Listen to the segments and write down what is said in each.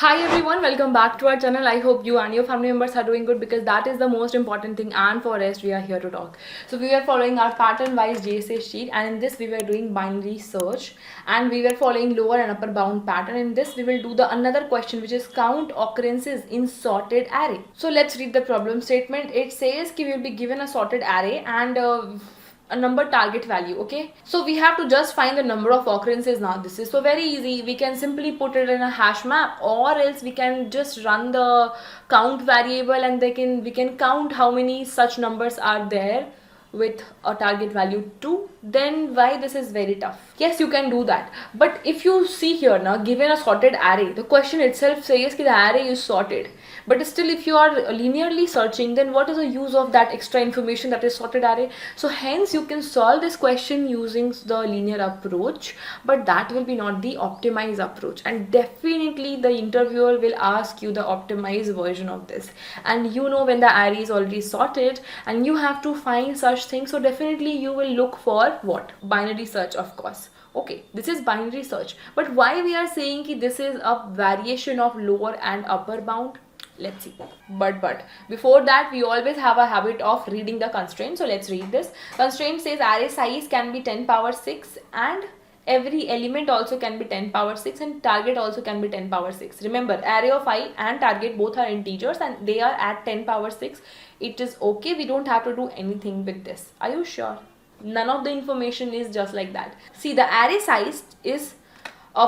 Hi everyone, welcome back to our channel. I hope you and your family members are doing good because that is the most important thing, and for rest we are here to talk. So we were following our pattern wise JSA sheet, and in this we were doing binary search, and we were following lower and upper bound pattern. In this we will do the another question, which is count occurrences in sorted array. So let's read the problem statement. It says we will be given a sorted array and a number target value. Okay, so we have to just find the number of occurrences. Now this is so very easy. We can simply put it in a hash map, or else we can just run the count variable and we can count how many such numbers are there with a target value 2. Then why this is very tough? Yes, you can do that, but if you see here now, given a sorted array, the question itself says that the array is sorted, but still if you are linearly searching, then what is the use of that extra information that is sorted array? So hence you can solve this question using the linear approach, but that will be not the optimized approach, and definitely the interviewer will ask you the optimized version of this. And you know, when the array is already sorted and you have to find such things, so definitely you will look for what? Binary search, of course. Okay, this is binary search, but why we are saying that this is a variation of lower and upper bound? Let's see. But before that, we always have a habit of reading the constraint. So let's read this. Constraint says array size can be 10 power 6 and every element also can be 10 power 6 and target also can be 10 power 6. Remember, array of I and target both are integers and they are at 10 power 6. It is okay. We don't have to do anything with this. Are you sure? None of the information is just like that. See, the array size is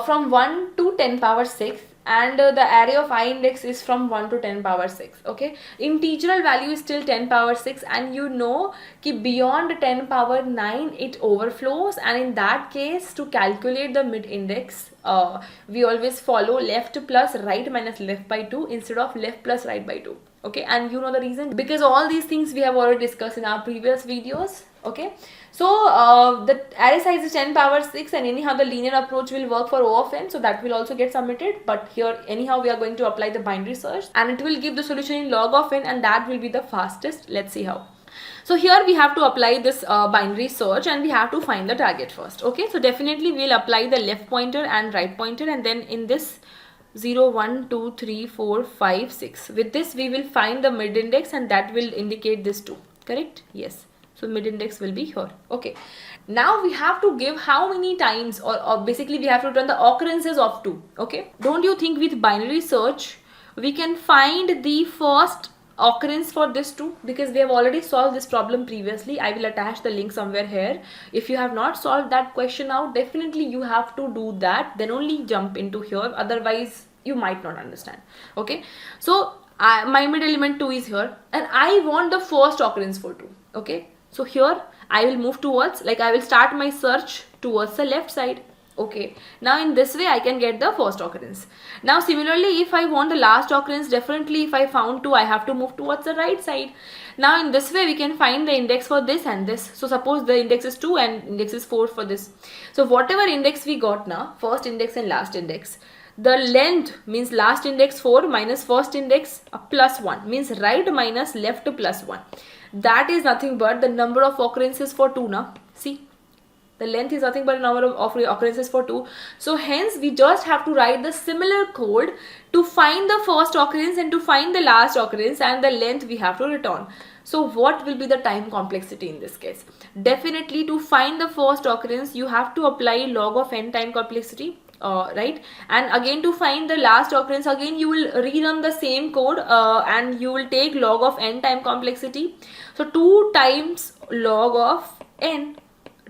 from 1 to 10 power 6 and the array of I index is from 1 to 10 power 6. Okay, integral value is still 10 power 6, and you know ki beyond 10 power 9 it overflows, and in that case, to calculate the mid index, we always follow left plus right minus left by 2 instead of left plus right by 2. Okay, and you know the reason, because all these things we have already discussed in our previous videos. Okay, so the array size is 10 power 6, and anyhow the linear approach will work for O of n, so that will also get submitted. But here anyhow we are going to apply the binary search and it will give the solution in log of n, and that will be the fastest. Let's see how. So here we have to apply this binary search and we have to find the target first. Okay, so definitely we'll apply the left pointer and right pointer, and then in this 0, 1, 2, 3, 4, 5, 6. With this we will find the mid index, and that will indicate this 2. Correct? Yes. So mid index will be here. Okay. Now we have to give how many times, or basically we have to return the occurrences of 2. Okay. Don't you think with binary search we can find the first occurrence for this 2, because we have already solved this problem previously. I will attach the link somewhere here. If you have not solved that question out, definitely you have to do that, then only jump into here, otherwise you might not understand. Okay, so my mid element 2 is here and I want the first occurrence for 2. Okay, so here I will move towards, like I will start my search towards the left side. Okay, now in this way I can get the first occurrence. Now similarly, if I want the last occurrence, definitely if I found 2, I have to move towards the right side. Now in this way we can find the index for this and this. So suppose the index is 2 and index is 4 for this. So whatever index we got now, first index and last index, the length means last index 4 minus first index plus 1, means right minus left plus 1. That is nothing but the number of occurrences for 2 now. See, the length is nothing but a number of occurrences for 2. So hence we just have to write the similar code to find the first occurrence and to find the last occurrence, and the length we have to return. So what will be the time complexity in this case? Definitely to find the first occurrence you have to apply log of n time complexity. Right, and again to find the last occurrence, again you will rerun the same code and you will take log of n time complexity. So 2 times log of n,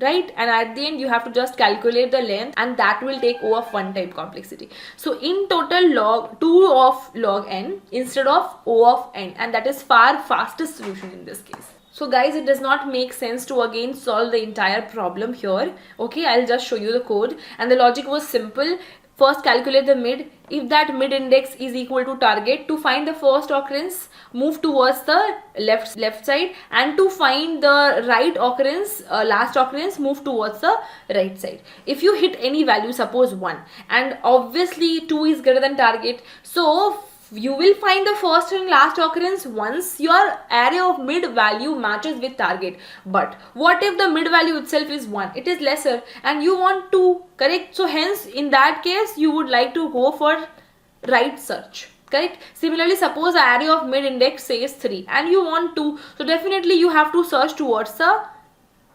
right, and at the end you have to just calculate the length, and that will take O of 1 time complexity. So in total log 2 of log n instead of O of n, and that is far fastest solution in this case. So guys, it does not make sense to again solve the entire problem here. Okay, I'll just show you the code, and the logic was simple. First calculate the mid. If that mid index is equal to target, to find the first occurrence, move towards the left side, and to find the right occurrence, last occurrence, move towards the right side. If you hit any value, suppose 1, and obviously 2 is greater than target, so you will find the first and last occurrence once your array of mid value matches with target. But what if the mid value itself is 1? It is lesser and you want 2, correct? So hence in that case you would like to go for right search. Correct. Similarly, suppose the array of mid index says 3 and you want 2. So definitely you have to search towards the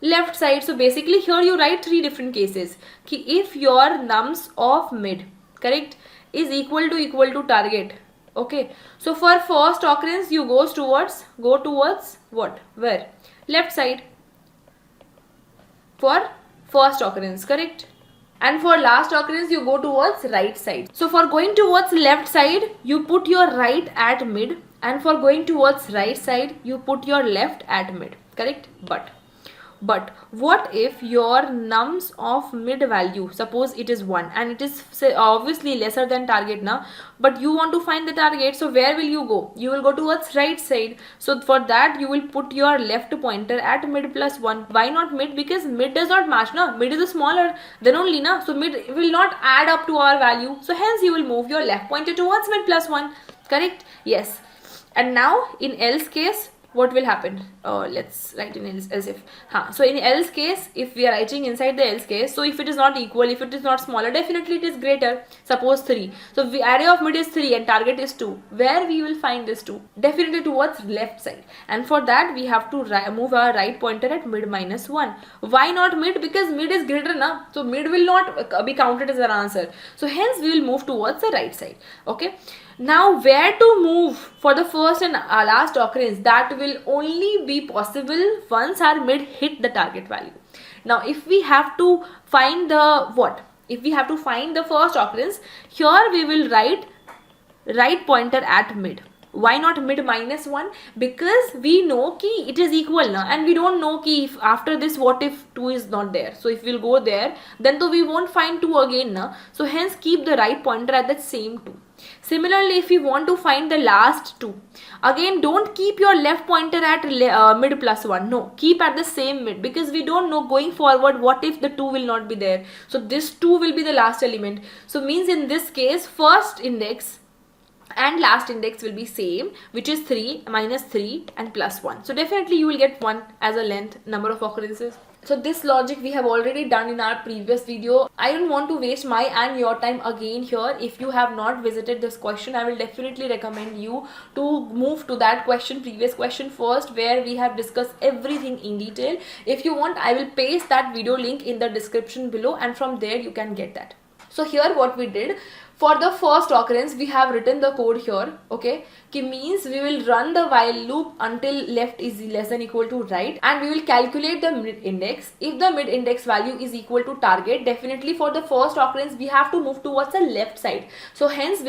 left side. So basically here you write 3 different cases. If your nums of mid, correct, is equal to target. Okay. So for first occurrence you go towards what? Where? Left side. For first occurrence, correct? And for last occurrence you go towards right side. So for going towards left side you put your right at mid, and for going towards right side you put your left at mid, correct? But what if your nums of mid value, suppose it is 1 and it is obviously lesser than target now, but you want to find the target, so where will you go? You will go towards right side. So for that you will put your left pointer at mid plus 1. Why not mid? Because mid does not match now. Mid is smaller than only now, so mid will not add up to our value. So hence you will move your left pointer towards mid plus 1, correct? Yes. And now in else case, what will happen? Let's write in else if. So in else case, if we are writing inside the else case, so if it is not equal, if it is not smaller, definitely it is greater. Suppose 3. So the array of mid is 3 and target is 2. Where we will find this 2? Definitely towards left side. And for that we have to move our right pointer at mid minus 1. Why not mid? Because mid is greater now. So mid will not be counted as our answer. So hence we will move towards the right side. Okay. Now where to move for the first and last occurrence, that will only be possible once our mid hit the target value. Now if we have to find the what? If we have to find the first occurrence, here we will write right pointer at mid. Why not mid minus 1? Because we know ki it is equal now, and we don't know ki if after this what if 2 is not there. So if we'll go there, then though we won't find 2 again now. So hence keep the right pointer at that same 2. Similarly, if you want to find the last 2, again don't keep your left pointer at mid plus 1. No, keep at the same mid, because we don't know going forward what if the 2 will not be there. So this 2 will be the last element. So means in this case first index and last index will be same, which is 3 minus 3 and plus 1. So definitely you will get 1 as a length number of occurrences. So this logic we have already done in our previous video. I don't want to waste my and your time again here. If you have not visited this question, I will definitely recommend you to move to that question, previous question first, where we have discussed everything in detail. If you want, I will paste that video link in the description below, and from there you can get that. So here what we did, for the first occurrence we have written the code here, okay, means we will run the while loop until left is less than equal to right, and we will calculate the mid index. If the mid index value is equal to target, definitely for the first occurrence we have to move towards the left side. So hence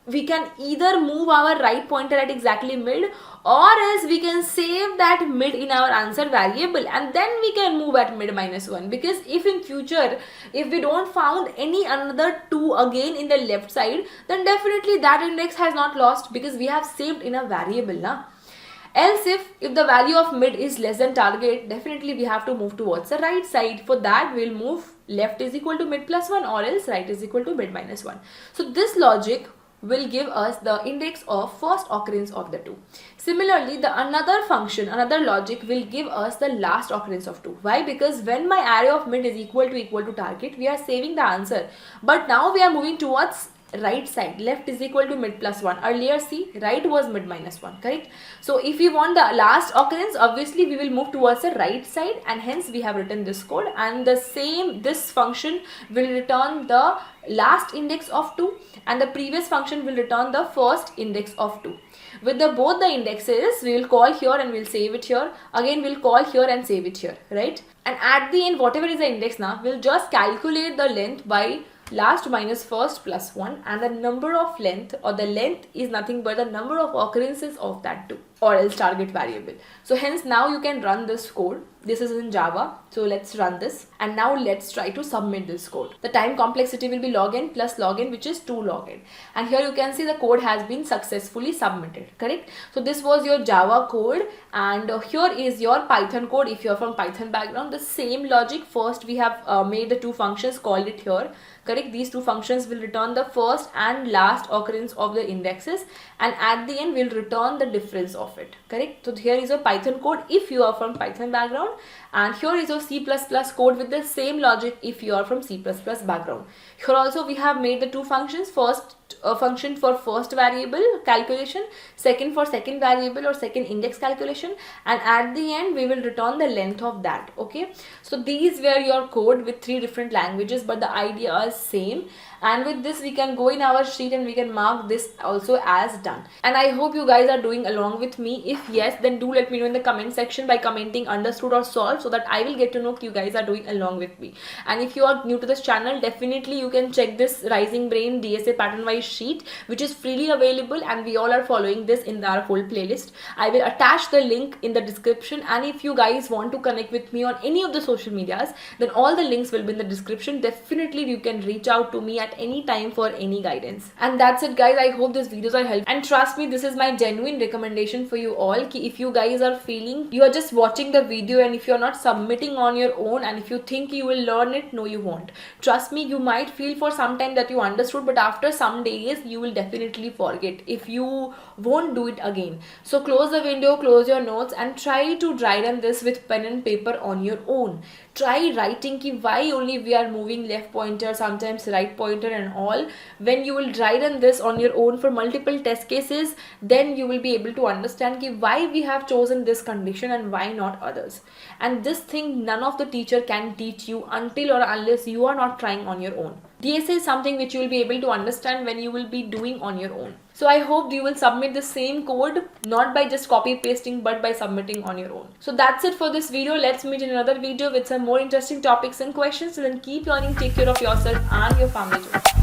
we can either move our right pointer at exactly mid, or else we can save that mid in our answer variable and then we can move at mid minus 1. Because if in future, if we don't found any another 2 again in the left side, then definitely that index has not lost, because we have saved in a variable now. Else if the value of mid is less than target, definitely we have to move towards the right side. For that we'll move left is equal to mid plus 1, or else right is equal to mid minus 1. So this logic will give us the index of first occurrence of the 2. Similarly, the another logic will give us the last occurrence of 2. Why? Because when my array of mid is equal to target, we are saving the answer. But now we are moving towards right side. Left is equal to mid plus 1. Earlier see, right was mid minus 1, correct? So if we want the last occurrence, obviously we will move towards the right side, and hence we have written this code, and this function will return the last index of 2 and the previous function will return the first index of 2. With both the indexes, we will call here and we'll save it here. Again we'll call here and save it here, right? And at the end, whatever is the index now, we'll just calculate the length by last minus first plus 1, and the number of length, or the length, is nothing but the number of occurrences of that 2, or else target variable. So hence now you can run this code. This is in Java. So let's run this, and now let's try to submit this code. The time complexity will be log n plus log n, which is 2 log n. And here you can see the code has been successfully submitted, correct? So this was your Java code, and here is your Python code. If you're from Python background, the same logic. First we have made the 2 functions, called it here, correct? These 2 functions will return the first and last occurrence of the indexes, and at the end we'll return the difference of it, correct? So here is a Python code if you are from Python background, and here is your C++ code with the same logic if you are from C++ background. Here also we have made the 2 functions. First function for first variable calculation, second for second variable or second index calculation, and at the end we will return the length of that. Okay, so these were your code with 3 different languages, but the idea is same. And with this we can go in our sheet and we can mark this also as done. And I hope you guys are doing along with me. If yes, then do let me know in the comment section by commenting understood or solved, so that I will get to know you guys are doing along with me. And if you are new to this channel, definitely you can check this Rising Brain DSA pattern wise sheet, which is freely available, and we all are following this in our whole playlist. I will attach the link in the description, and if you guys want to connect with me on any of the social medias, then all the links will be in the description. Definitely you can reach out to me at any time for any guidance. And that's it guys, I hope these videos are helpful, and trust me, this is my genuine recommendation for you all. If you guys are feeling you are just watching the video and if you're not submitting on your own, and if you think you will learn it, no you won't. Trust me, you might feel for some time that you understood, but after some days you will definitely forget if you won't do it again. So close the window, close your notes, and try to dry run this with pen and paper on your own. Try writing ki why only we are moving left pointer, sometimes right pointer and all. When you will dry run this on your own for multiple test cases, then you will be able to understand ki why we have chosen this condition and why not others. And this thing none of the teacher can teach you until or unless you are not trying on your own. DSA is something which you will be able to understand when you will be doing on your own. So I hope you will submit the same code, not by just copy pasting, but by submitting on your own. So that's it for this video. Let's meet in another video with some more interesting topics and questions. So then keep learning, take care of yourself and your family too.